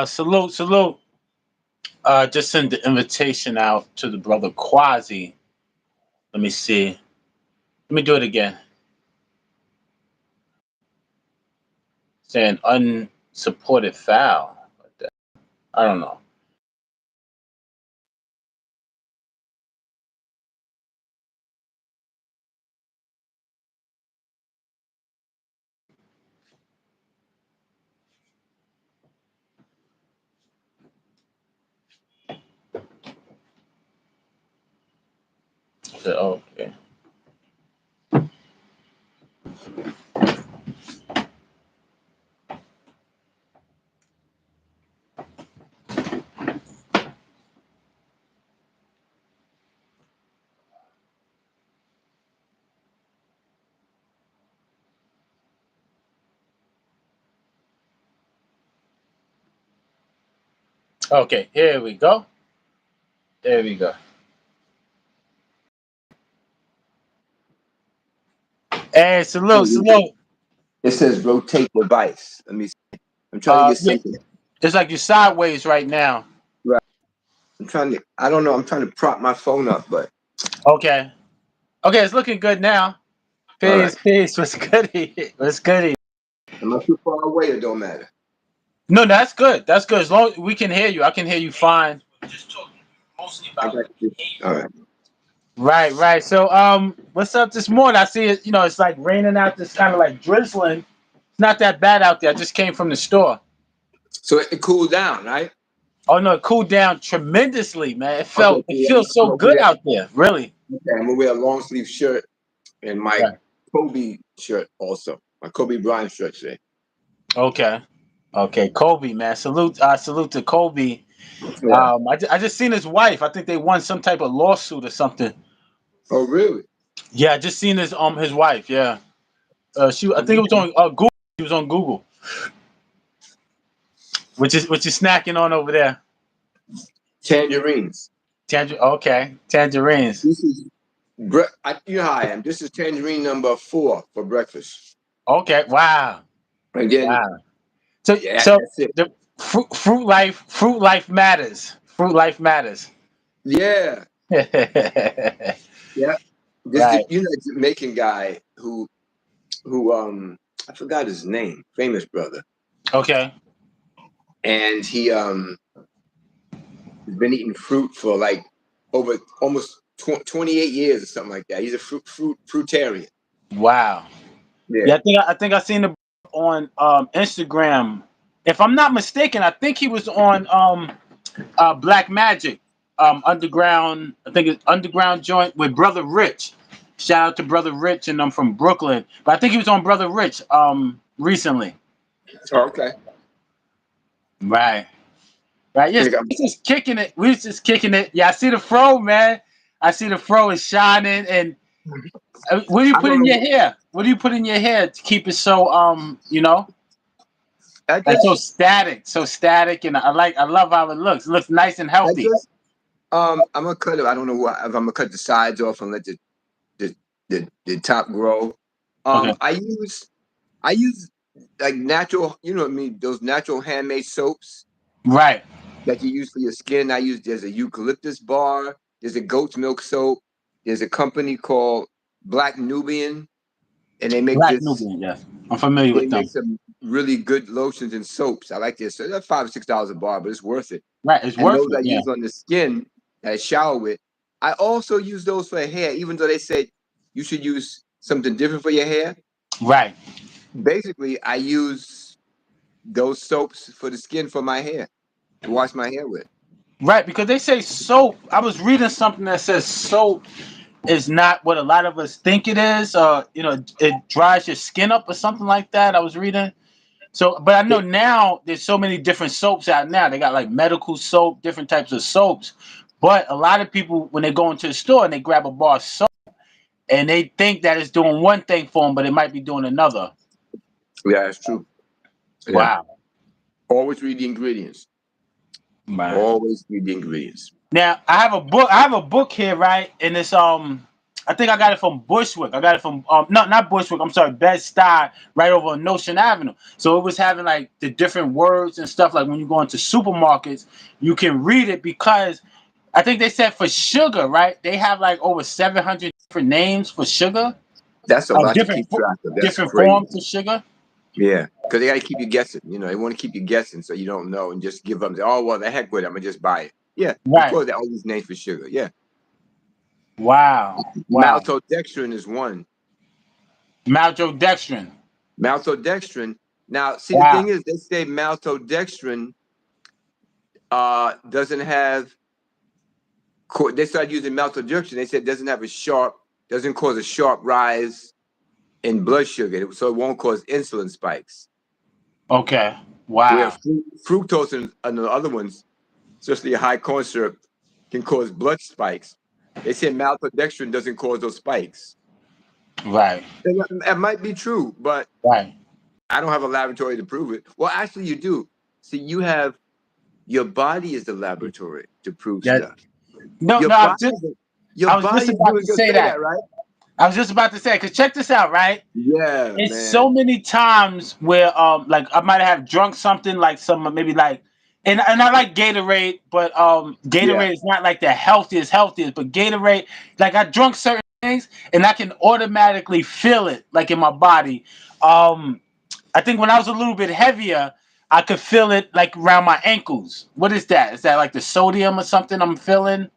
Salute, salute. Just send the invitation out to the brother Quasi. Let me see. Let me do it again. Saying unsupported foul. I don't know. Okay. Okay, here we go. There we go. Hey, salute, salute. It says rotate device. Let me see. I'm trying to get Yeah, something. it's like you're sideways right now. Right. I don't know. I'm trying to prop my phone up, but Okay. Okay, it's looking good now. all right. Peace, peace. What's goody? What's goody? Am I too far away? It don't matter. No, that's good. That's good. As long as we can hear you, I can hear you fine. I got you. All right. Right, right. So, what's up this morning? I see it. It's like raining out. This kind of like drizzling. It's not that bad out there. I just came from the store. So it cooled down, right? Oh no, it cooled down tremendously, man. It Okay. felt. It feels so good out there. Really. I'm gonna wear a long sleeve shirt and my Right. Kobe shirt also. My Kobe Bryant shirt today. Okay. Okay. Kobe, man. Salute. Salute to Kobe. Yeah. I just seen his wife. I think they won some type of lawsuit or something. Oh, really? Yeah, I just seen his wife. Yeah. I think it was on Google. He was on Google. Which is snacking on over there. Tangerines. Okay, tangerines. This is you know how I am. This is tangerine number 4 for breakfast. Okay, wow, Again, wow. So yeah, so that's it. the fruit life matters. Fruit life matters. Yeah, Right. yeah. Jamaican guy who I forgot his name, famous brother, Okay. and he has been eating fruit for like over almost 28 years or something like that. He's a fruitarian. Wow. Yeah. Yeah, I think I seen the on Instagram. If I'm not mistaken, I think he was on Black Magic underground. I think it's underground joint with Brother Rich. Shout out to Brother Rich, and I'm from Brooklyn. But I think he was on Brother Rich recently. Oh, okay. Right. Right. Yes, Think I'm- we just kicking it. We was just kicking it. Yeah, I see the fro, man. I see the fro is shining. And what do you I put don't in your know. hair? What do you put in your hair to keep it so I like just so static, and I love how it looks. It looks nice and I healthy. just I'm gonna cut it. I don't know if I'm gonna cut the sides off and let the the top grow. Okay. I use like natural, you know what I mean, those natural handmade soaps Right. that you use for your skin. There's a eucalyptus bar, there's a goat's milk soap, there's a company called Black Nubian, and Black Nubian, yes. I'm familiar they with make them. some really good lotions and soaps. I like this. So they're $5 or $6 a bar, but it's worth it. Right. It's And worth those it. I Yeah. use on the skin that I shower with. I also use those for hair, even though they said you should use something different for your hair. Right. Basically, I use those soaps for the skin for my hair to wash my hair with. Right. Because they say soap. I was reading something that says soap is not what a lot of us think it is. It dries your skin up or something like that. I was reading. So, but I know now there's so many different soaps out now. They got like medical soap, different types of soaps. But a lot of people, when they go into the store and they grab a bar of soap, and they think that it's doing one thing for them, but it might be doing another. Yeah, that's true. Yeah. Wow. Always read the ingredients. Right. Always read the ingredients. Now I have a book. I have a book here, right? And it's I think I got it from Bushwick. I got it from no, not Bushwick. I'm sorry, Bed-Stuy, right over on Notion Avenue. So it was having like the different words and stuff. Like when you go into supermarkets, you can read it because I think they said for sugar, right? They have like over 700 different names for sugar, That's a lot to different keep track of. That's different crazy. forms of sugar. Yeah, because they got to keep you guessing. You know, they want to keep you guessing so you don't know and just give up. Oh well, the heck with it. I'm gonna just buy it. Yeah, of Right. course, all these names for sugar. Yeah, Wow. Wow. maltodextrin is one. Maltodextrin. Maltodextrin. Now, see, the Wow. thing is, they say maltodextrin doesn't have. They started using maltodextrin. They said it doesn't cause a sharp rise in blood sugar, so it won't cause insulin spikes. Okay. Where Wow. fructose and the other ones, especially high corn syrup, can cause blood spikes. They say maltodextrin doesn't cause those spikes. Right. And that might be true, but Right. I don't have a laboratory to prove it. Well, actually, you do. See, your body is the laboratory to prove That stuff. no, Your no. body, your I was just body is about doing to good. say Say that. that, right? I was just about to say, cause check this out, right? Yeah, It's so man. many times where like I might have drunk something like some maybe like and I like Gatorade, but Yeah, Gatorade is not like the healthiest, but Gatorade, like I drunk certain things and I can automatically feel it like in my body. Um I think when I was a little bit heavier, I could feel it like around my ankles. What is that? Is that like the sodium or something I'm feeling?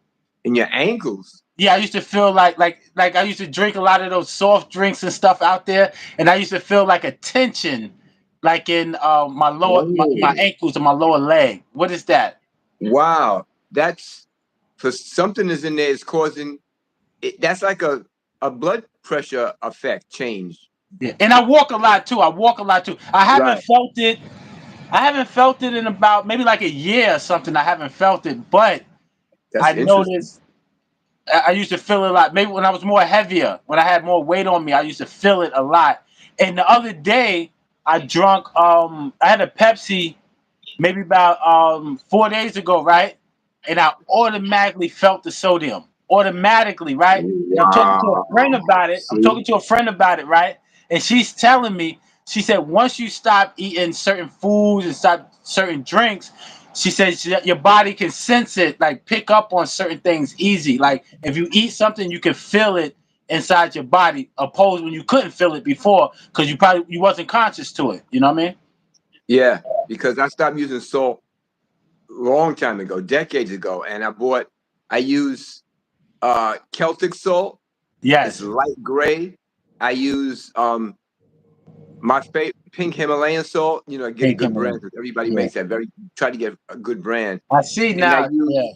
and your ankles. Yeah, I used to feel like I used to drink a lot of those soft drinks and stuff out there, and I used to feel like a tension, like in my Oh, ankles and my lower leg. What is that? wow. That's for something is in there is causing it. That's like a blood pressure effect change. Yeah, and I walk a lot too. I walk a lot too. I haven't Right. felt it. I haven't felt it in about maybe like a year or something. I haven't felt it, but That's I interesting. noticed I used to feel it a lot. Maybe when I was more heavier, when I had more weight on me, I used to feel it a lot. And the other day, I drunk. I had a Pepsi maybe about 4 days ago, right? And I automatically felt the sodium. Automatically, right? And I'm talking to a friend Wow. about it. I'm See? talking to a friend about it, right? And she's telling me, she said, once you stop eating certain foods and stop certain drinks, she says your body can sense it, like pick up on certain things easy. Like if you eat something, you can feel it inside your body, opposed when you couldn't feel it before because you wasn't conscious to it. You know what I mean? Yeah, because I stopped using salt long time ago, decades ago, and I use Celtic salt. It's Yes. light gray. I use my pink Himalayan salt. You know, get a Pink good brand Himalayan. because everybody Yeah. makes that. Try to get a good brand, I see and now. Yeah.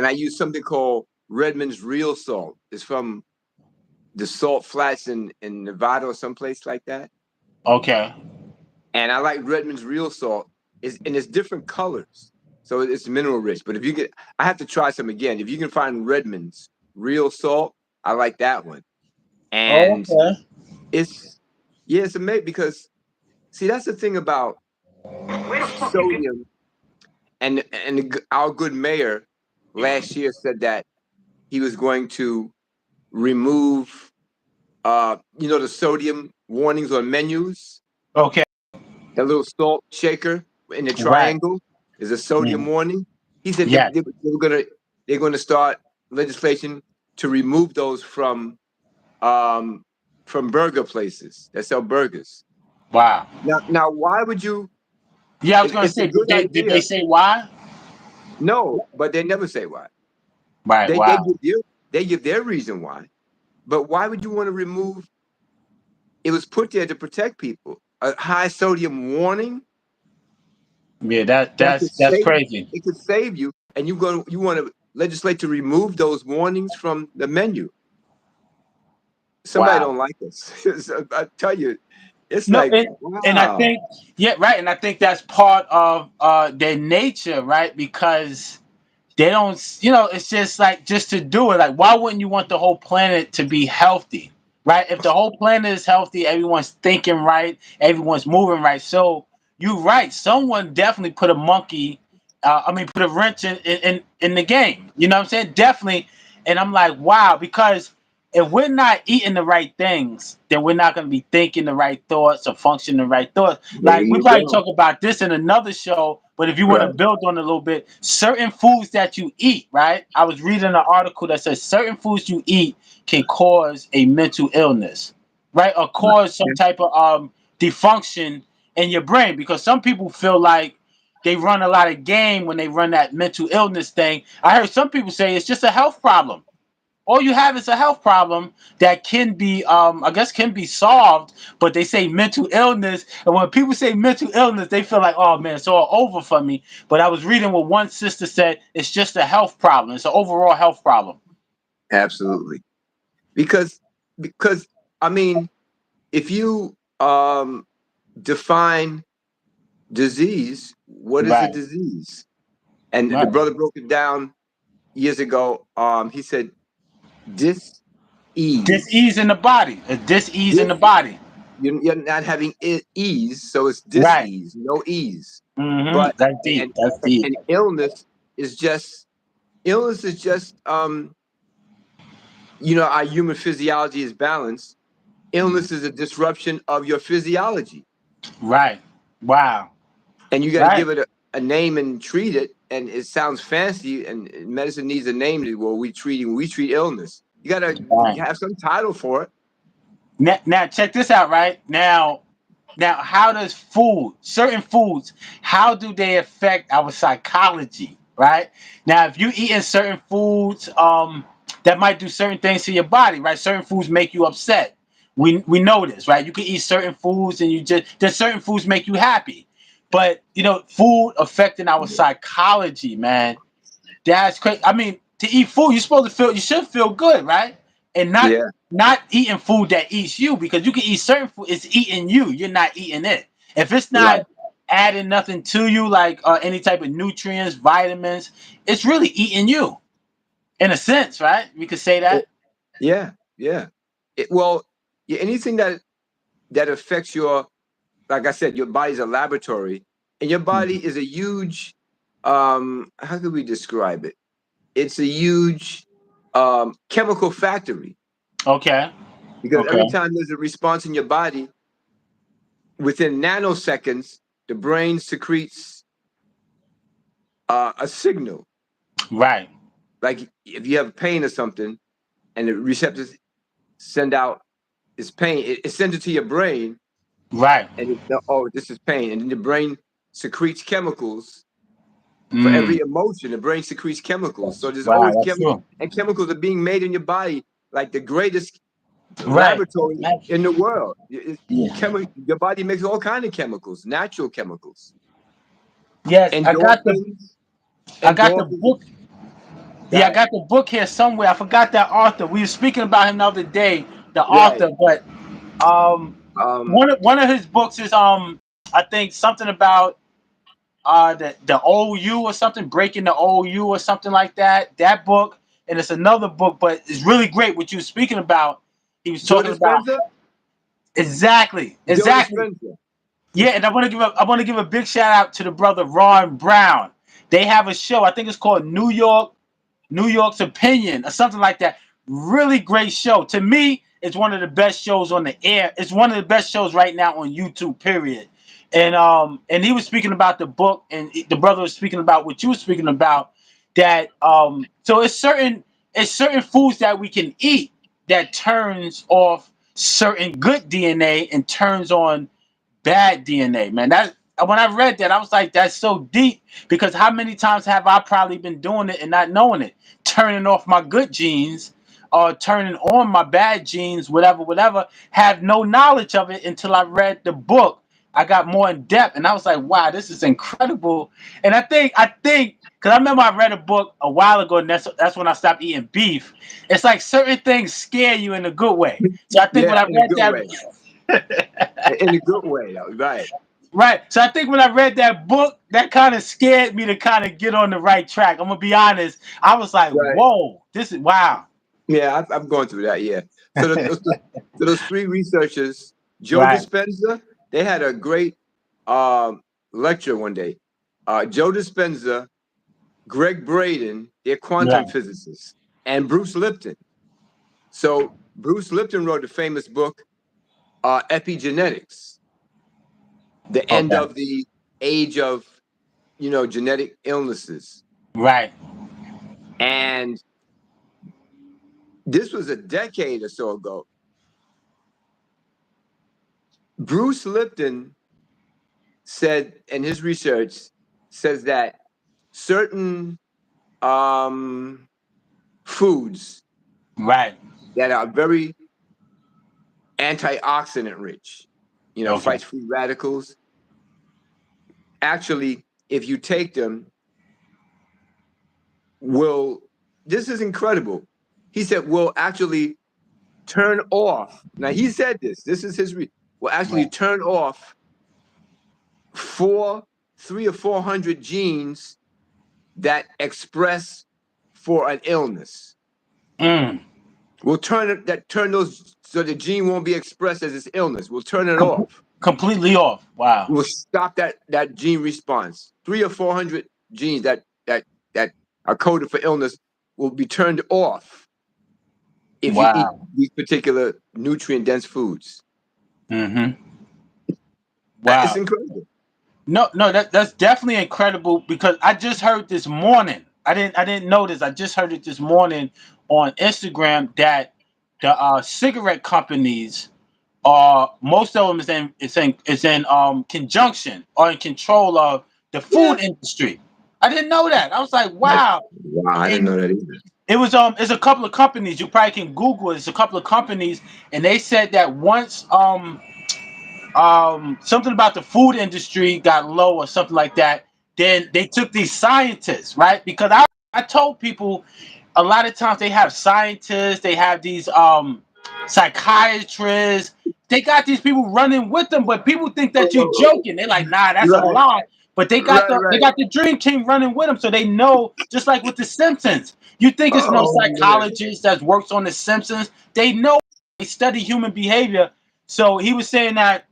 I use something called Redmond's Real Salt. It's from the salt flats in Nevada or someplace like that. Okay. And I like Redmond's Real Salt. It's different colors, so it's mineral rich. But if you get, I have to try some again. If you can find Redmond's Real Salt, I like that one. Oh, And okay. it's yeah, it's amazing because see that's the thing about sodium. And our good mayor last year said that he was going to remove the sodium warnings on menus. Okay. That little salt shaker in the Right. triangle is a sodium Mm. warning. He said Yes. they're gonna start legislation to remove those um from burger places that sell burgers. Wow. Now why would you? Yeah, I was gonna It's a say, did good they idea. say why? No, but they never say why. Right. They Wow. give their reason why. But why would you want to remove? It was put there to protect people. A high sodium warning Yeah. that could That's save crazy. it could save you, and you want to legislate to remove those warnings from the menu. Somebody Wow. don't like us. So I tell you, it's No, like and I wow. think yeah, right, and I think that's part of their nature, right? Because they don't, it's just like just to do it. Like, why wouldn't you want the whole planet to be healthy, right? If the whole planet is healthy, everyone's thinking right, everyone's moving right. So you're right. Someone definitely put a put a wrench in the game. You know what I'm saying? Definitely. And I'm like, wow, because if we're not eating the right things, then we're not going to be thinking the right thoughts or functioning the right thoughts. There Like we you probably go. talk about this in another show, but if you want to Right. build on it a little bit, certain foods that you eat, right? I was reading an article that says certain foods you eat can cause a mental illness, right? Or cause some Yeah. type of dysfunction in your brain because some people feel like they run a lot of game when they run that mental illness thing. I heard some people say it's just a health problem. All you have is a health problem that can be I guess can be solved, but they say mental illness, and when people say mental illness they feel like, oh man, it's all over for me. But I was reading what one sister said, it's just a health problem, it's an overall health problem. Absolutely. Because because I mean, if you define disease, what is a Right, disease? And the right. brother broke it down years ago. He said dis-ease. Dis-ease in the body, a dis-ease in Dis the body. you're not having ease, so it's Right. dis-ease, no ease. Mm-hmm. But That's deep, and that's deep. and illness is just our human physiology is balanced. Illness is a disruption of your physiology, Right. Wow. and you got to Right. give it a name and treat it. And it sounds fancy, and medicine needs a name. Well, we treat illness. You got to Right. have some title for it. Now check this out, right? Now, how does certain foods, how do they affect our psychology, right? Now, if you eating certain foods, that might do certain things to your body, right? Certain foods make you upset. We know this, right? You can eat certain foods, and there's certain foods make you happy, but food affecting our psychology, man. That's crazy. I mean, to eat food, you should feel good, right? And Yeah, not eating food that eats you, because you can eat certain food, it's eating you. You're not eating it. If it's right. not adding nothing to you, like any type of nutrients, vitamins, it's really eating you, in a sense, right? We could say It- that. yeah, yeah. Well, yeah, anything that affects your, like I said, your body's a laboratory, and your body is a huge. How could we describe it? It's a huge chemical factory, Okay. because Okay. every time there's a response in your body, within nanoseconds, the brain secretes a signal. Right. Like if you have pain or something, and the receptors send out this pain, it sends it to your brain, Right. and oh, this is pain, and then the brain secretes chemicals for every Mm. emotion. The brain secretes chemicals, so there's Wow, always that's chemicals, true. and chemicals are being made in your body, like the greatest Right. laboratory in the world. Yeah. Your body makes all kind of chemicals, natural chemicals, Yes, endorphins, I got the endorphins. book. Yeah, I Got got the book here somewhere. I forgot that author. We were speaking about him the other day, the right. author, but um Um, one of his books is I think something about the OU or something, breaking the OU or something like that. That book, and it's another book, but it's really great what you were speaking about. He was Joe talking about Dispenza, exactly, Joe exactly. Dispenza. Yeah, and I want to give a big shout out to the brother Ron Brown. They have a show. I think it's called New York's Opinion or something like that. Really great show. To me, it's one of the best shows on the air. It's one of the best shows right now on YouTube. Period. And he was speaking about the book, and the brother was speaking about what you were speaking about. That so it's certain foods that we can eat that turns off certain good DNA and turns on bad DNA, man. That when I read that, I was like, that's so deep, because how many times have I probably been doing it and not knowing it, turning off my good genes or turning on my bad genes, whatever, whatever. Have no knowledge of it until I read the book. I got more in depth, and I was like, wow, this is incredible. And I think, because I remember I read a book a while ago, and that's when I stopped eating beef. It's like certain things scare you in a good way. So I think Yeah, when I in a read good way. that. In a good way, though. Right. Right. So I think when I read that book, that kind of scared me to kind of get on the right track. I'm gonna be honest. I was like, Right. "Whoa, this is wow." Yeah, I'm going through that. Yeah. So those three researchers, Joe Right. Dispenza, they had a great um, lecture one day. Joe Dispenza, Greg Braden, they're quantum Right. physicists, and Bruce Lipton. So Bruce Lipton wrote a famous book, Epigenetics, the end Okay. of the age of, genetic illnesses. Right. And this was a decade or so ago. Bruce Lipton said, in his research, says that certain foods Right. that are very antioxidant rich, Okay. fights free radicals. Actually, if you take them, will this is incredible. He said will actually turn off. Now he said this. This is his will actually Right. turn off 300 or 400 genes that express for an illness. Mm. We'll turn those so the gene won't be expressed as its illness. We'll turn it Com- off. completely off. Wow. We'll stop that gene response. 300 or 400 genes that are coded for illness will be turned off if you eat Wow. these particular nutrient dense foods. Mm-hmm. It's Wow. incredible. No, no, that's definitely incredible because I just heard this morning. I didn't know this. I just heard it this morning on Instagram that the cigarette companies are most of them is in conjunction or in control of the Yeah. food industry. I didn't know that. I was like, Like, wow. wow, I didn't And know that either. it was it's a couple of companies. You probably can Google it. It's a couple of companies, and they said that once something about the food industry got low or something like that, then they took these scientists, right? Because I told people a lot of times they have scientists, they have these psychiatrists, they got these people running with them, but people think that you're joking. They're like, nah, that's a Right, lie. But right, they right. got the dream team running with them, so they know, just like with the Simpsons. You think it's no Oh man. psychologist that works on the Simpsons. They know, they study human behavior. So he was saying that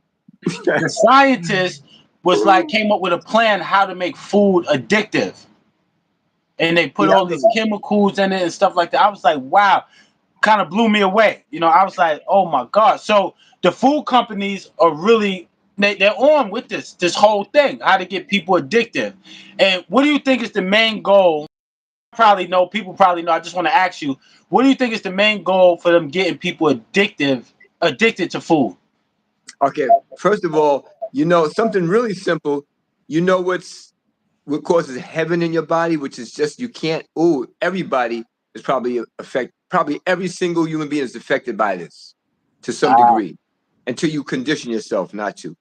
the scientist was like came up with a plan how to make food addictive, and they put Yeah, I all these remember. chemicals in it and stuff like that. I was like, wow, kind of blew me away. I was like, oh my god. So the food companies are really they're on with this whole thing, how to get people addictive. And what do you think is the main goal? Probably know people probably know. I just want to ask you, what do you think is the main goal for them getting people addicted to food? Okay, first of all, something really simple. You know what causes heaven in your body, which is just you can't. Oh, everybody is probably affected. Probably every single human being is affected by this to some Ah, degree, until you condition yourself not to.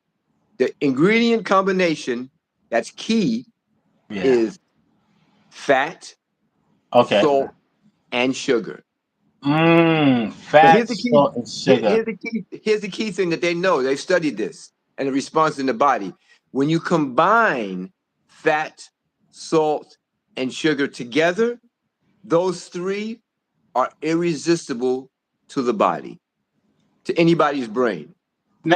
The ingredient combination that's key yeah. is fat, Okay. salt, and sugar. Now Fat, salt, and sugar. here's the key thing that they know. They've studied this and the response in the body. When you combine fat, salt, and sugar together, those three are irresistible to the body, to anybody's brain.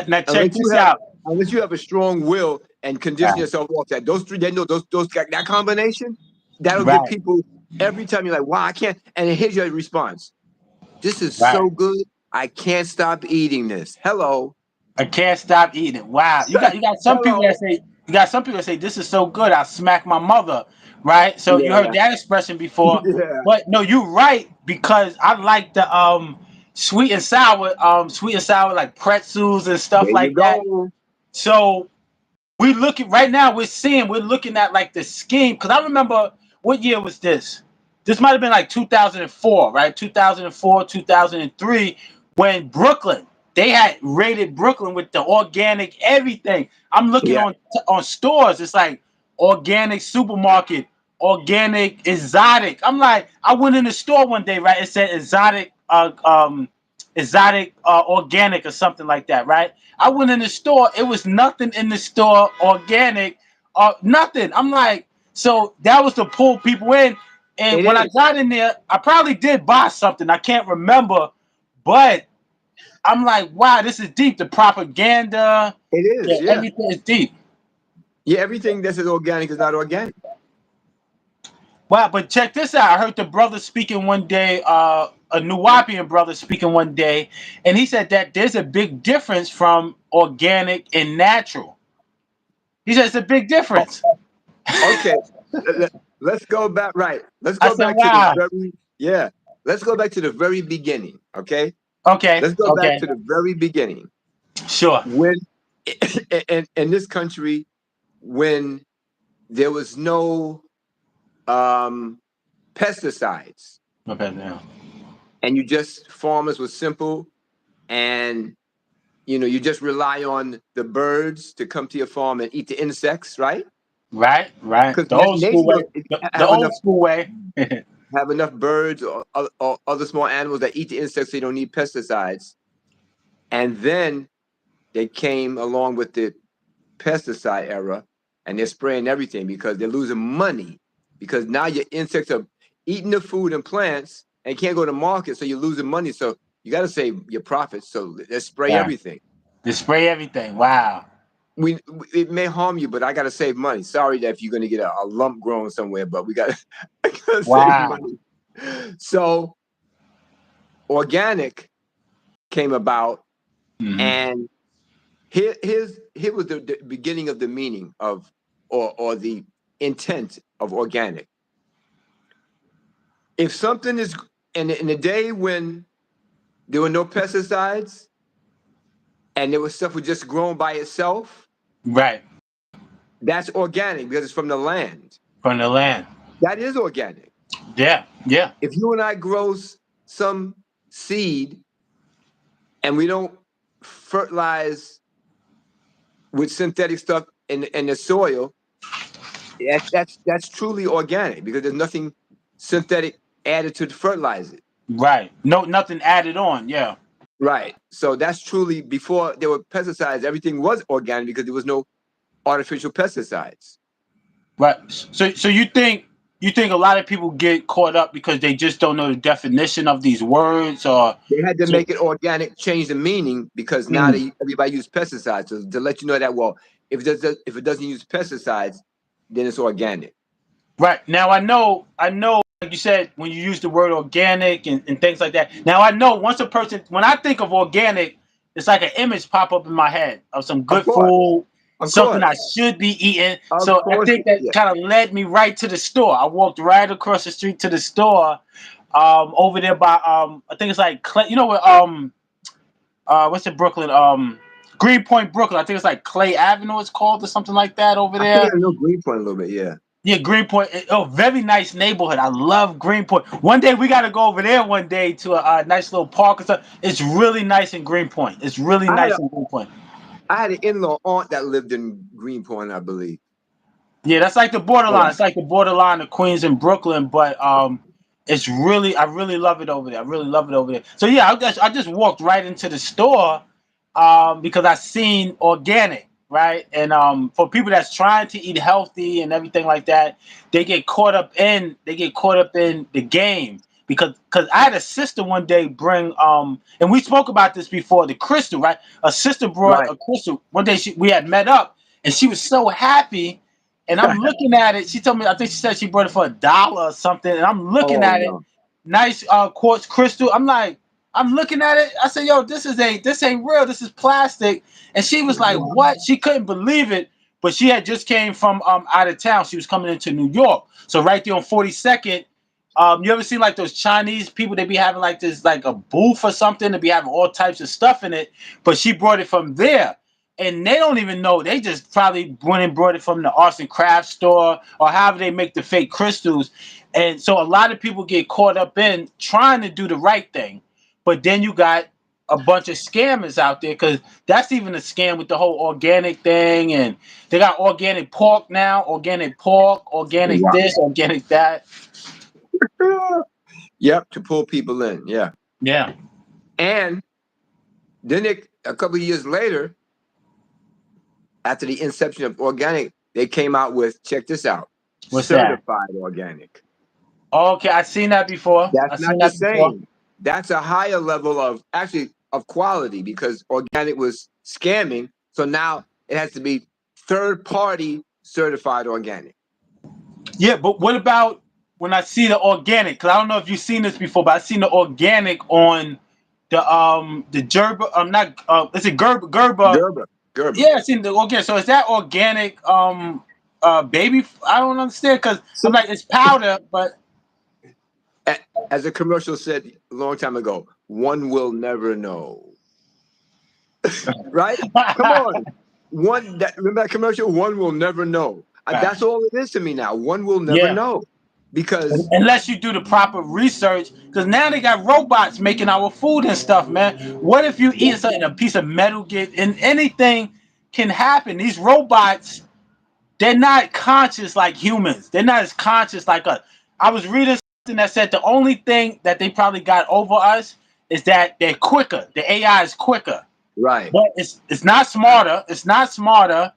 Now check Unless you this have out. unless you have a strong will and condition Right. yourself off that. Those three, they know that combination, that'll get Right. people every time you're like, wow, I can't. And here's your response. This is Right. so good. I can't stop eating this. Hello. I can't stop eating it. Wow. You got some people that Hello. say this is so good. I smack my mother. Right. So you heard Yeah. that expression before. Yeah. But no, you're right because I like the sweet and sour like pretzels and stuff There you like that. go. So we looking right now. We're looking at like the scheme because I remember what year was this? This might have been like 2004, right? 2004, 2003, when Brooklyn they had raided Brooklyn with the organic everything. I'm looking Yeah. on stores. It's like organic supermarket, organic exotic. I'm like, I went in the store one day, right? It said exotic organic or something like that, right? I went in the store. It was nothing in the store organic, nothing. I'm like, so that was to pull people in. And It when I is. got in there, I probably did buy something. I can't remember, but I'm like, wow, this is deep. The propaganda, It yeah, is. Yeah. everything is deep. Yeah. Everything that's organic is not organic. Wow, but check this out. I heard the brother speaking one day a Nuwapian brother speaking one day, and he said that there's a big difference from organic and natural. He said it's a big difference. Okay, let's go back. Right, let's I go said, back to the wow. very yeah. Let's go back to the very beginning. Okay, Okay, let's go back okay, to the very beginning sure. when in this country when there was no um, pesticides, Okay, now. and you just farmers were simple, and you just rely on the birds to come to your farm and eat the insects, right? Right, right. Because The old school nature way. The old school way. have enough birds or other small animals that eat the insects, so you don't need pesticides. And then they came along with the pesticide era, and they're spraying everything because they're losing money. Because now your insects are eating the food and plants and can't go to market, so you're losing money. So you got to save your profits. So let's spray Yeah. everything. They spray everything. Wow. We it may harm you, but I got to save money. Sorry that if you're going to get a lump grown somewhere, but we got to save Wow. money. So organic came about, Hmm. and here was the beginning of the meaning of or the intent of organic. If something is in the day when there were no pesticides and there was stuff was just grown by itself, Right. that's organic because it's from the land. From the land. That is organic. Yeah. Yeah. If you and I grow some seed and we don't fertilize with synthetic stuff in the soil, that's truly organic because there's nothing synthetic added to fertilize it. Right. No, nothing added on. Yeah. Right. So that's truly before there were pesticides, everything was organic because there was no artificial pesticides. Right. So you think a lot of people get caught up because they just don't know the definition of these words, or They had to so, make it organic, change the meaning because now mm, everybody use pesticides. So to let you know that, well, if it doesn't use pesticides, then it's organic. right. Now I know like you said when you use the word organic and things like that. Now I know once a person when I think of organic, it's like an image pop up in my head of some Of good course, food, of something I course, should be eating. of So I course. think that Yeah. kind of led me right to the store. I walked right across the street to the store, over there by I think it's like Clay, you know what what's it Brooklyn Greenpoint Brooklyn. I think it's like Clay Avenue it's called or something like that over I think there. I know Greenpoint a little bit. Yeah. Yeah, Greenpoint. Oh, very nice neighborhood. I love Greenpoint. One day we got to go over there. One day to a nice little park or something. It's really nice in Greenpoint. It's really I had nice a in Greenpoint. I had an in-law aunt that lived in Greenpoint, I believe. Yeah, that's like the borderline. Yeah. It's like the borderline of Queens and Brooklyn, but it's really I really love it over there. I really love it over there. So yeah, I just walked right into the store, because I seen organic, right? And for people that's trying to eat healthy and everything like that, they get caught up in the game because I had a sister one day bring and we spoke about this before the crystal, right? A sister brought Right. a crystal one day. We had met up and she was so happy. And I'm looking at it. She told me, I think she said she bought it for $1 or something. And I'm looking Oh at it, no. nice quartz crystal. I'm looking at it. I said, "Yo, this ain't real. This is plastic." And she was like, "What?" She couldn't believe it. But she had just came from out of town. She was coming into New York. So right there on 42nd, you ever seen like those Chinese people? They be having like this like a booth or something. They be having all types of stuff in it. But she brought it from there. And they don't even know. They just probably went and brought it from the arts and crafts store or however they make the fake crystals. And so a lot of people get caught up in trying to do the right thing. But then you got a bunch of scammers out there because that's even a scam with the whole organic thing. And they got organic pork now, organic Wow. this, organic that. Yep, to pull people in. Yeah. Yeah. And then a couple of years later, after the inception of organic, they came out with, check this out, What's that? certified organic. Okay, I seen that before. That's I not seen the that before. same. That's a higher level of actually of quality because organic was scamming. So now it has to be third party certified organic. Yeah, but when I see the organic, because I don't know if you've seen this before, but I've seen the organic on the Gerber. Not is it Gerber? Gerber. Gerber. Yeah, I seen the organic. So is that organic baby? I don't understand because I'm See, like it's powder, but as a commercial said a long time ago, one will never know. Right? Come on. Remember that commercial? One will never know. That's all it is to me now. One will never yeah. know. Because Unless you do the proper research, because now they got robots making our food and stuff, man. What if you eat something, a piece of metal get, and anything can happen? These robots, they're not conscious like humans. They're not as conscious like us. I was reading something that said the only thing that they probably got over us is that they're quicker. The AI is quicker, right. but it's not smarter. It's not smarter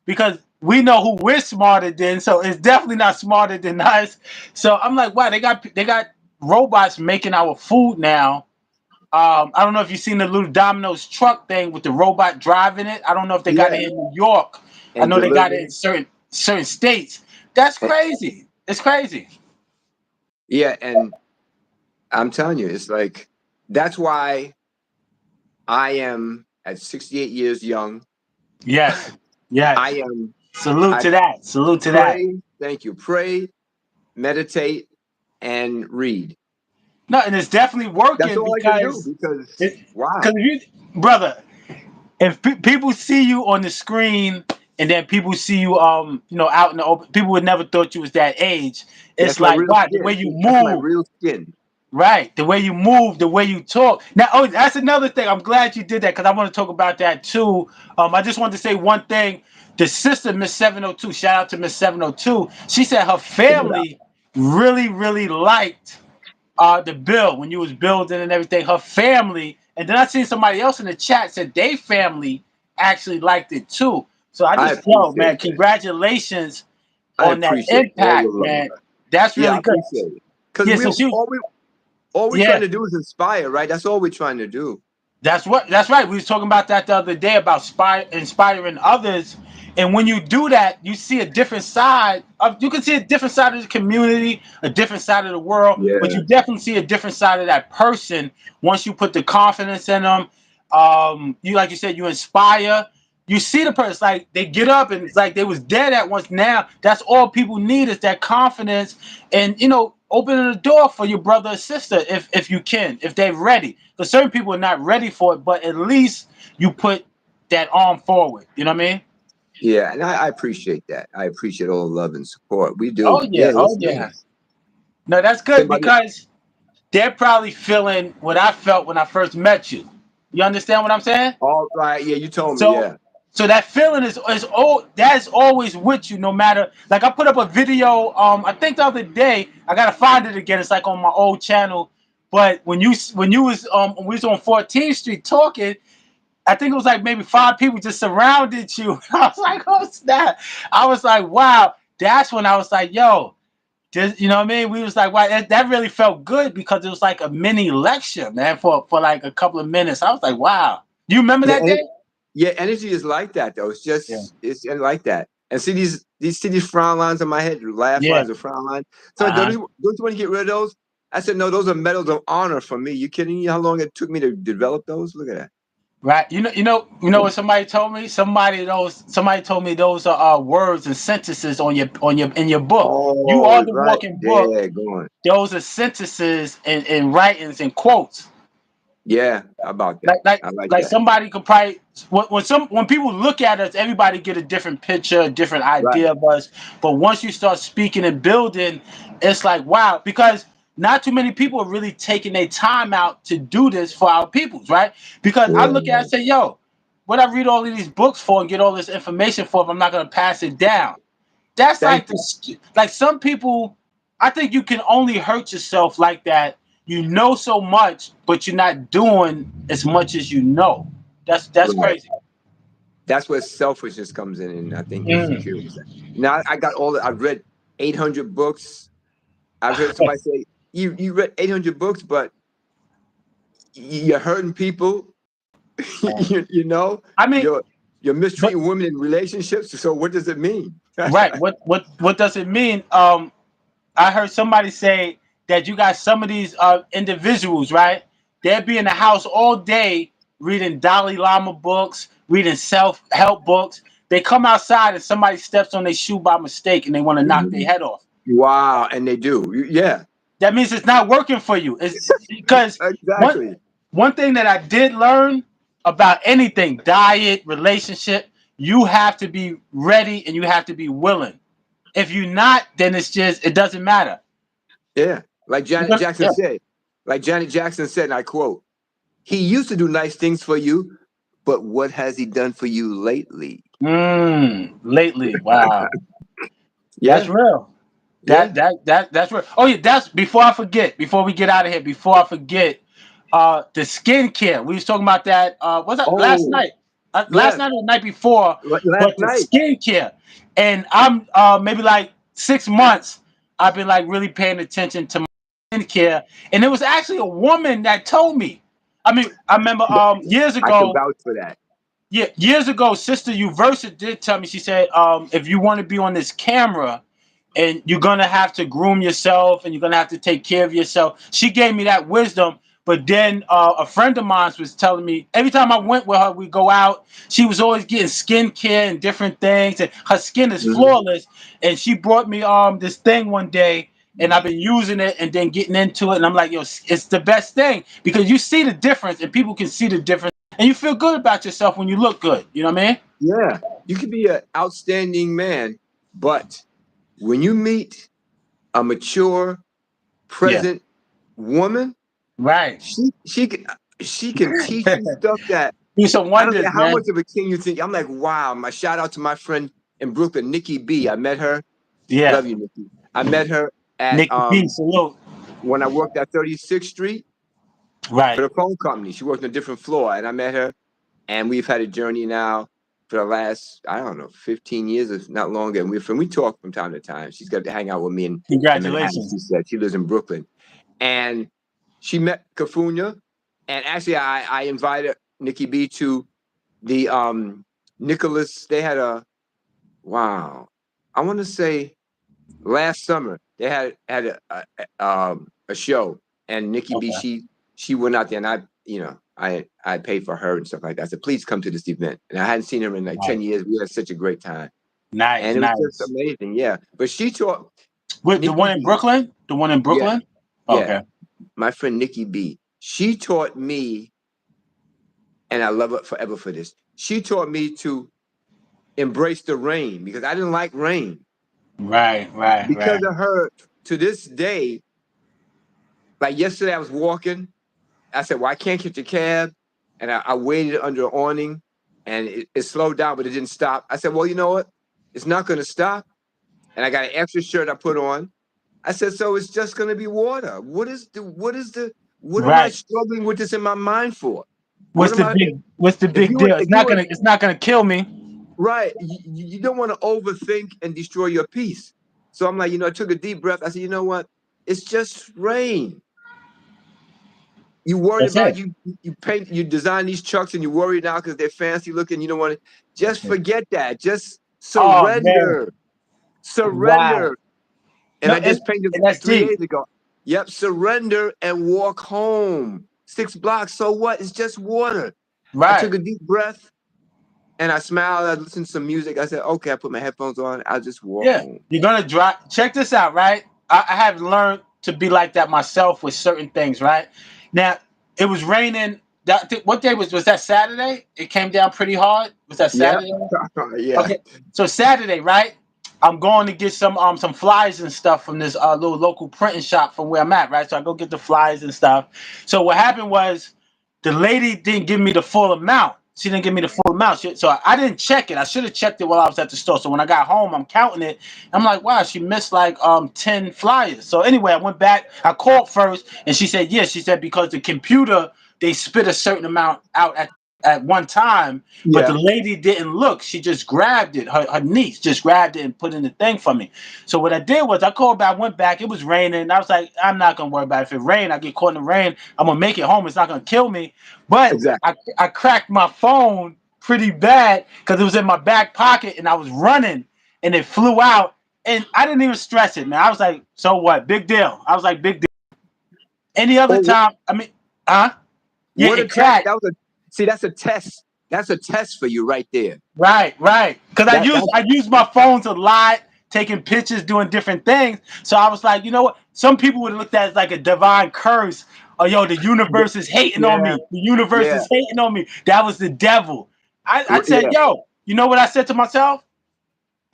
because we know who we're smarter than. So it's definitely not smarter than us. So I'm like, wow, they got robots making our food now. I don't know if you've seen the little Domino's truck thing with the robot driving it. I don't know if they got Yeah. it in New York. I And know they got it in delivering. certain states. That's And, crazy. It's crazy. yeah, and I'm telling you, it's like that's why I am at 68 years young. Yes. Yes. I am Salute I to that. Salute to that. pray, thank you. Pray, meditate, and read. No, and it's definitely That's working all I can do because because it, wow. because you, brother, if people see you on the screen and then people see you out in the open, people would never thought you was that age. It's That's my like, real wow, the way skin. you That's my move, real skin. right, the way you move, the way you talk. Now, oh, that's another thing. I'm glad you did that because I want to talk about that too. I just wanted to say one thing. The sister, Miss 702, shout out to Miss 702. She said her Check it out. family really, really liked the bill when you was building and everything. Her family, and then I seen somebody else in the chat said they family actually liked it too. So I I just, yo, appreciate man, that. congratulations I on that appreciate all the impact, love. man. That's Yeah, I really good. appreciate it. Because Yeah, so she, all we're yeah, trying to do is inspire, right? That's all we're trying to do. that's right. We was talking about that the other day about inspiring others. And when you do that, you see a different side of you can see a different side of the community, a different side of the world, but Yeah. you definitely see a different side of that person once you put the confidence in them. You like you said, you inspire. You see the person like they get up and it's like they was dead at once. Now that's all people need is that confidence and opening the door for your brother or sister if you can, if they're ready. Because certain people are not ready for it, but at least you put that arm forward. You know what I mean? Yeah, and I appreciate that. I appreciate all the love and support. We do. Oh Yeah, yeah, oh it's yeah. nice. No, that's good Somebody because they're probably feeling what I felt when I first met you. You understand what I'm saying? all right, yeah, you told me, So yeah. so that feeling is that's always with you no matter like I put up a video I think the other day I gotta find it again. It's like on my old channel. But when you was when we was on 14th Street talking, I think it was like maybe 5 people just surrounded you. I was like, oh snap. I was like, wow. That's when I was like, yo, just you know what I mean? We was like, wow, that really felt good because it was like a mini lecture, man, for like a couple of minutes. I was like, wow. You remember Yeah, that day? yeah, energy is like that though. Yeah. It's like that. And see these frown lines on my head, laugh Yeah. lines or frown lines. So Uh-huh. don't you want to get rid of those? I said, no, those are medals of honor for me. You kidding me? How long it took me to develop those? Look at that. Right. You know what somebody told me? Somebody told me those are words and sentences in your book. You Oh, are the right. walking book. There, going. Those are sentences and writings and quotes. Yeah, how about that? like like I like like that. somebody could probably when people look at us, everybody get a different picture, a different Right. idea of us. But once you start speaking and building, it's like wow, because not too many people are really taking their time out to do this for our peoples, right? Because I Yeah. look at it and say, yo, what I read all of these books for and get all this information for if I'm not gonna pass it down. That's Thank like you. like some people. I think you can only hurt yourself like that. You know so much, but you're not doing as much as you know. That's Right. crazy. That's where selfishness comes in, and I think Mm. insecurity. Now I got all. I've read 800 books. I've heard somebody say, "You read 800 books, but you're hurting people. you know, I mean, you're but mistreating women in relationships. So what does it mean?" right. What does it mean? I heard somebody say that you got some of these individuals, right? They'll be in the house all day reading Dalai Lama books, reading self help books. They come outside and somebody steps on their shoe by mistake and they want to knock their head off. Wow, and they do. Yeah, That means it's not working for you. It's because one exactly. one thing that I did learn about anything, diet, relationship, you have to be ready and you have to be willing. If you're not, then it's just it doesn't matter. Yeah, like Janet Because, Jackson yeah. said. Like Janet Jackson said, and I quote, "He used to do nice things for you, but what has he done for you lately?" Lately, wow, that's Yeah, real. yeah. That's real. Oh yeah, that's before I forget. Before we get out of here, before I forget, the skincare. We was talking about that. Was that last Oh, night? Last yes. night or the night before? Last But the night. skincare, and I'm maybe like 6 months. I've been like really paying attention to my skincare, and it was actually a woman that told me. I mean, I remember years I can ago. vouch for that. Yeah, years ago, Sister Uversa did tell me. She said, if you want to be on this camera, and you're gonna have to groom yourself, and you're gonna have to take care of yourself. She gave me that wisdom. But then a friend of mine was telling me every time I went with her, we go out. She was always getting skincare and different things, and her skin is Mhm. flawless. And she brought me this thing one day, and I've been using it and then getting into it, and I'm like, yo, it's the best thing because you see the difference, and people can see the difference and you feel good about yourself when you look good. You know what I mean? Yeah, you can be an outstanding man, but when you meet a mature, Yeah. present woman, Right. she can teach you stuff that Do some I don't wonders, care how man. much of a king you think. I'm like, wow. My shout out to my friend in Brooklyn, Nikki B. I met her. Yeah. Love you, Nikki. I met her at Nikki B, salute. when I worked at 36th Street for Right. the phone company. She worked on a different floor, and I met her, and we've had a journey now for the last, I don't know, 15 years, if not longer. And we talk from time to time. She's got to hang out with me in Manhattan. Congratulations. She said she lives in Brooklyn, and she met Kafunya, and actually, I invited Nikki B to the Nicholas. They had a wow. I want to say last summer they had a show, and Nikki B, Okay. she went out there, and I paid for her and stuff like that. I said, please come to this event, and I hadn't seen her in like 10 years. We had such a great time, Nice, and it was just nice. amazing. Yeah, but she taught With the Nikki one in B. Brooklyn? The one in Yeah, Brooklyn? yeah, Okay. my friend Nikki B. She taught me, and I love her forever for this. She taught me to embrace the rain because I didn't like rain. Right, right, Because right. of her, to this day, like yesterday, I was walking. I said, "Well, I can't catch a cab," and I waited under an awning, and it slowed down, but it didn't stop. I said, "Well, you know what? It's not going to stop." And I got an extra shirt I put on. I said, "So it's just going to be water. What am I Right. struggling with this in my mind for? What What's am the I? If big you deal? if you were It's not gonna kill me. right, you don't want to overthink and destroy your peace." So I'm like, I took a deep breath. I said, "You know what? It's just rain. You worried That's about it. you design these trucks and you worry now because they're fancy looking. You don't want to just That's it. forget that. Just Oh man. surrender. Wow. Surrender." And No, I just painted and that's three deep. days ago. Yep, surrender and walk home. 6 blocks. So what? It's just water. I Right. took a deep breath and I smiled. I listened to some music. I said, okay, I put my headphones on. I'll just walk Yeah, home. you're gonna drop. Check this out, right? I have learned to be like that myself with certain things, right? Now, it was raining. What day was that? Saturday. It came down pretty hard. Was that Yep. Saturday? Yeah. Okay, so Saturday, right? I'm going to get some flyers and stuff from this little local printing shop from where I'm at, right? So I go get the flyers and stuff. So what happened was the lady didn't give me the full amount. She didn't give me the full amount. So I didn't check it. I should have checked it while I was at the store. So when I got home, I'm counting it. I'm like, wow, she missed like 10 flyers. So anyway, I went back. I called first, and she said yes. She said because the computer they spit a certain amount out at one time, but the Yeah. lady didn't look. She just grabbed it. Her niece just grabbed it and put in the thing for me. So what I did was I called back, went back. It was raining. And I was like, I'm not gonna worry about it. If it rain, I get caught in the rain. I'm gonna make it home. It's not gonna kill me. But Exactly. I cracked my phone pretty bad because it was in my back pocket and I was running and it flew out and I didn't even stress it, man. I was like, so what? Big deal. I was like, big deal. Any other Oh, time, I mean, huh? Yeah, what a it test! cracked. That was a see. That's a test. That's a test for you right there. Right, right. Because That I use my phones a lot, taking pictures, doing different things. So I was like, you know what? Some people would have looked at it as like a divine curse. Oh, yo, the universe is hating on yeah, me. The universe yeah, is hating on me. That was the devil. I said, yeah. yo, you know what I said to myself?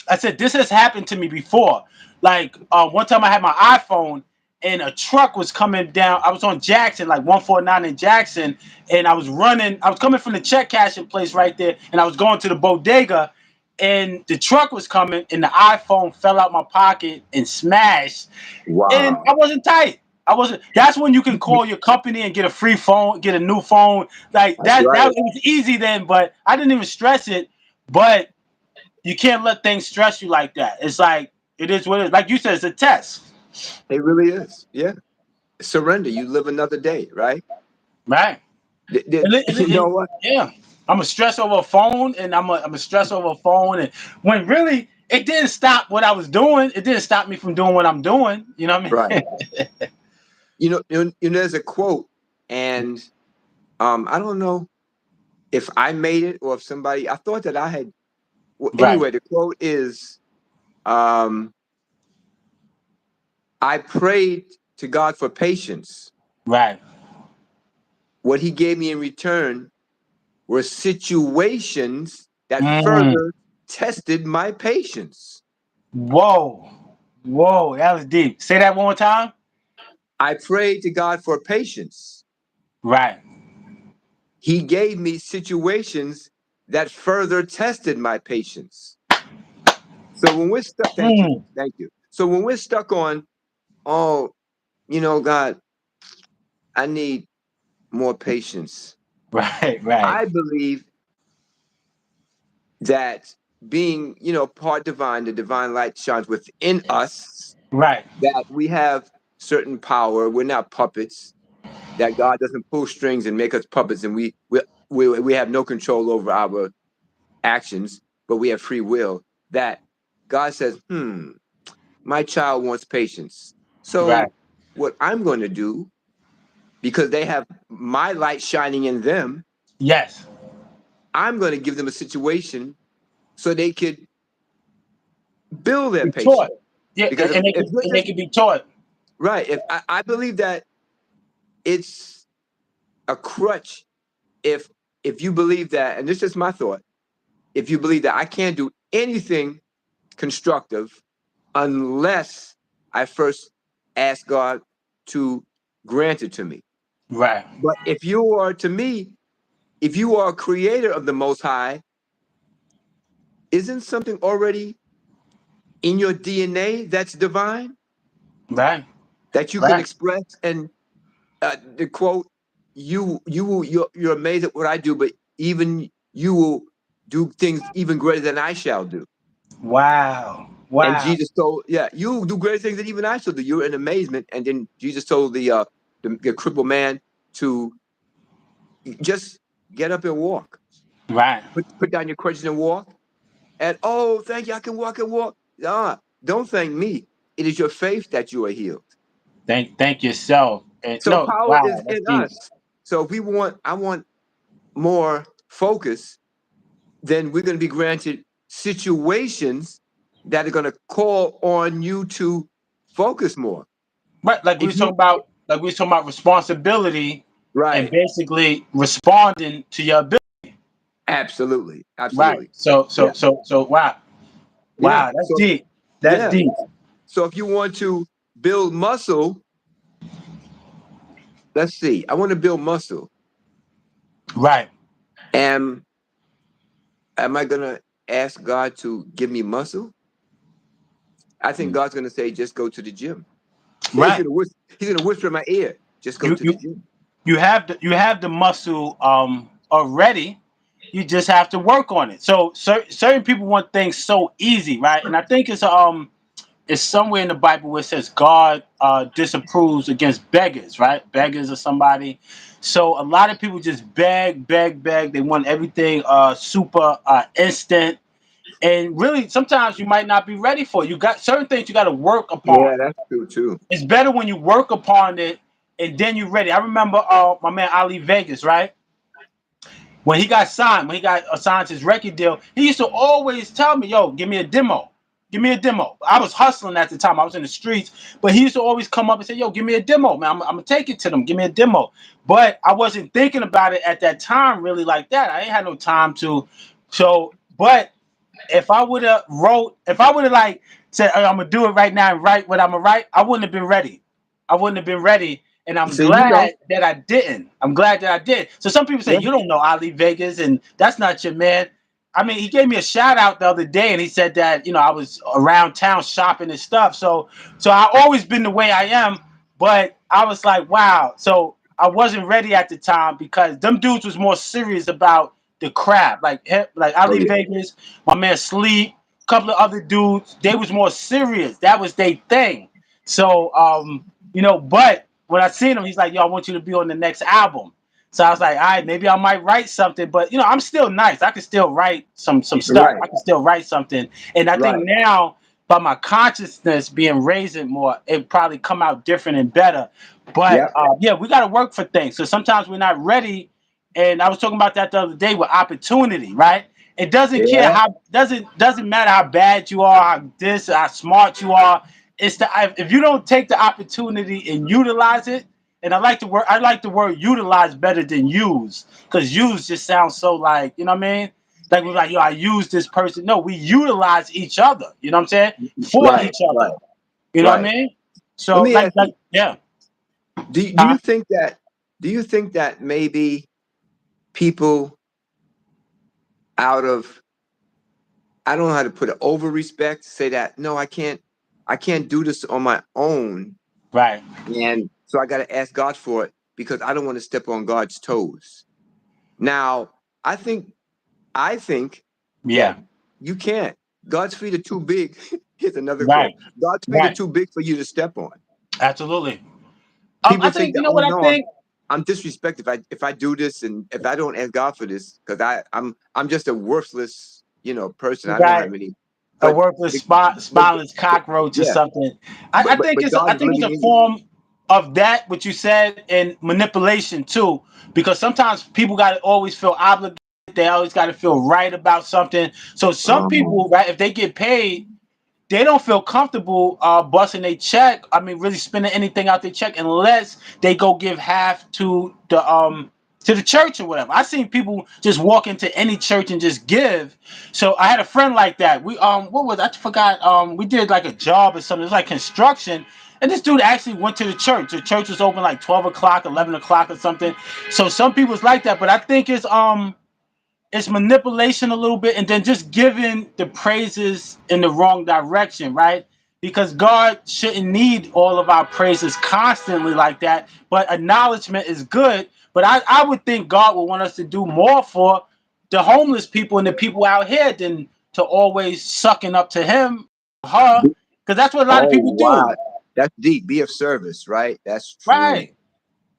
I said, this has happened to me before. Like one time I had my iPhone and a truck was coming down. I was on Jackson, like 149 in Jackson, and I was running. I was coming from the check cashing place right there, and I was going to the bodega, and the truck was coming, and the iPhone fell out my pocket and smashed, and I Wow, wasn't tight. I wasn't. That's when you can call your company and get a free phone, get a new phone. Like that's that. That right. it was easy then, but I didn't even stress it. But you can't let things stress you like that. It's like it is what it is. Like you said, it's a test, It really is. Yeah, surrender. You live another day, right? right? You know what? Yeah, I'm a stress over a phone, and I'm a stress over a phone, and when really it didn't stop what I was doing. It didn't stop me from doing what I'm doing. You know what I Right. mean? There's a quote, and I don't know if I made it or if somebody. I thought that I had. Well, Right, anyway, the quote is, um, "I prayed to God for patience. right. What He gave me in return were situations that Mm. further tested my patience. Whoa, whoa, that was deep. Say that one more time. I prayed to God for patience. Right. He gave me situations that further tested my patience." So when we're stuck, thank you, Mm. thank you. So when we're stuck on, oh, God, I need more patience. Right, right, I believe that being, part divine, the divine light shines within us, right, that we have certain power. We're not puppets, that God doesn't pull strings and make us puppets, and we have no control over our actions, but we have free will. That God says, my child wants patience. So right. what I'm going to do, because they have my light shining in them, Yes. I'm going to give them a situation so they could build their Be taught. patience. Yeah, Because if you're and they just can be taught. right, if I believe that it's a crutch if you believe that, and this is my thought, if you believe that I can't do anything constructive unless I first ask God to grant it to me. Right. But if you are, to me, if you are a creator of the Most High, isn't something already in your DNA that's divine Right. that you can Right. express? And the quote, you're amazed at what I do, but even you will do things even greater than I shall do. Wow. And Wow. Jesus told, yeah, you do greater things than even I shall do. You're in amazement. And then Jesus told the crippled man to just get up and walk. Right. Put down your crutches and walk. And oh, thank you, I can walk and walk. Don't thank me. It is your faith that you are healed. Thank yourself. And So no, power is wow, that's in deep. us. So if I want more focus, then we're going to be granted situations that are going to call on you to focus more. Right, If you like we was talking about responsibility and right, basically responding to your ability. absolutely, Right. absolutely, yeah, So wow. yeah. Wow, that's So deep. That's yeah, deep. so if you want to build muscle, let's see. I want to build muscle. Right. Am am I going to ask God to give me muscle? I think God's going to say, just go to the gym. He's Right. going to whisper, in my ear, just go You to the you gym. you have the muscle already. You just have to work on it. So certain people want things so easy, right? And I think it's somewhere in the Bible where it says God disapproves against beggars, right? Beggars or somebody. So a lot of people just beg, beg, beg. They want everything super instant. And really, sometimes you might not be ready for it. You got certain things you got to work Yeah, upon. that's true too. It's better when you work upon it and then you're ready. I remember my man Ali Vegas, right? When he got signed, when he got assigned his record deal, he used to always tell me, "Yo, give me a demo, give me a demo." I was hustling at the time; I was in the streets, but he used to always come up and say, "Yo, give me a demo, man. I'm gonna take it to them. Give me a demo." But I wasn't thinking about it at that time, really like that. I ain't had no time to. So, but if I would have wrote, if I would have like said, "Hey, I'm gonna do it right now and write what I'm gonna write," I wouldn't have been ready. I wouldn't have been ready, and I'm So you know, glad that I didn't. I'm glad that I did. So some people say yeah, you don't know Ali Vegas, and that's not your man. I mean, he gave me a shout out the other day, and he said that I was around town shopping and stuff. So I always been the way I am, but I was like, wow. So I wasn't ready at the time because them dudes was more serious about the craft, like oh Ali yeah, Vegas, my man Sleep, a couple of other dudes. They was more serious. That was their thing. So but when I seen him, he's like, "Yo, I want you to be on the next album." So I was like, "All right, maybe I might write something." But I'm still nice. I can still write some stuff. right, I can still write something. And I think right, now, by my consciousness being raised more, it probably come out different and better. But yep, yeah, we got to work for things. So sometimes we're not ready. And I was talking about that the other day with opportunity, right? It doesn't care yeah, how doesn't matter how bad you are, how smart you are. It's the if you don't take the opportunity and utilize it. And I like the word utilize better than use, because use just sounds so like, you know what I mean? Like we're like, yo, I use this person. No, we utilize each other. You know what I'm saying? For right, each right, other. You know what I right. mean? Let So me ask you, yeah. do Huh? you think that maybe people out of, I don't know how to put it, over respect, say that no, I can't do this on my own, Right. and so I got to ask God for it because I don't want to step on God's toes. Now, I think I think that Yeah. you can't. God's feet are too big. Here's another quote. Right. God's feet are Right. too big for you to step on. Absolutely. I People think think, you that, know oh what I no, think? I'm disrespected if I do this and if I don't ask God for this because I'm just a worthless person. I don't Right. have any. A But worthless but, spineless cockroach or yeah, something. I think God I is think it's living a in you. form of that what you said, and manipulation too, because sometimes people got to always feel obligated. They always got to feel right about something. So some Uh-huh. people, right, if they get paid, they don't feel comfortable busting a check. I mean, really spending anything out their check unless they go give half to the church or whatever. I seen people just walk into any church and just give. So I had a friend like that. We what was I forgot we did like a job or something. It was like construction. And this dude actually went to the church. The church was open like 12 o'clock, 11 o'clock or something. So some people's like that, but I think it's manipulation a little bit, and then just giving the praises in the wrong direction, right? Because God shouldn't need all of our praises constantly like that, but acknowledgement is good. But I would think God would want us to do more for the homeless people and the people out here than to always sucking up to him or her, because that's what a lot of Oh people wow, do, that's deep. Be of service, right? That's true. right?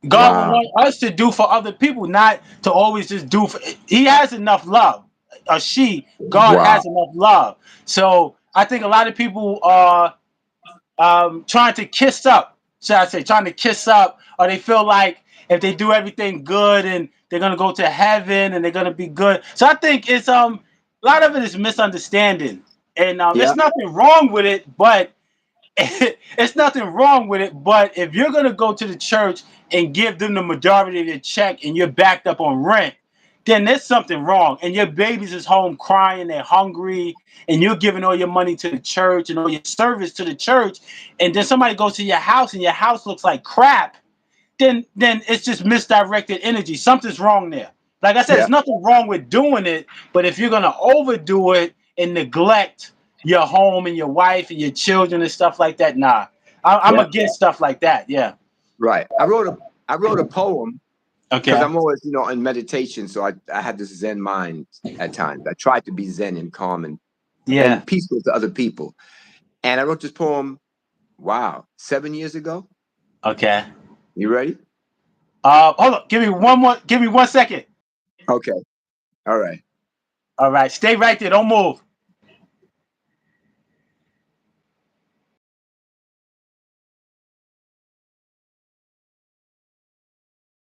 God will Wow, want us to do for other people, not to always just do for. He has enough love, or she. God wow. has enough love. So I think a lot of people are trying to kiss up. Should I say, trying to kiss up, or they feel like if they do everything good and they're gonna go to heaven and they're gonna be good. So I think it's a lot of it is misunderstanding, and Yeah, it's nothing wrong with it, but it's nothing wrong with it, but if you're gonna go to the church and give them the majority of the check and you're backed up on rent, then there's something wrong. And your babies is home crying, they're hungry, and you're giving all your money to the church and all your service to the church, and then somebody goes to your house and your house looks like crap, then it's just misdirected energy. Something's wrong there. Like I said, yeah, there's nothing wrong with doing it, but if you're gonna overdo it and neglect your home and your wife and your children and stuff like that, nah. I'm yeah. against stuff like that. Yeah. Right. I wrote a poem because Okay. I'm always, in meditation. So I had this Zen mind at times. I tried to be Zen and calm Yeah. and peaceful to other people. And I wrote this poem, wow, 7 years ago. Okay. You ready? Hold on. Give me one more. Give me 1 second. Okay. All right. All right. Stay right there. Don't move.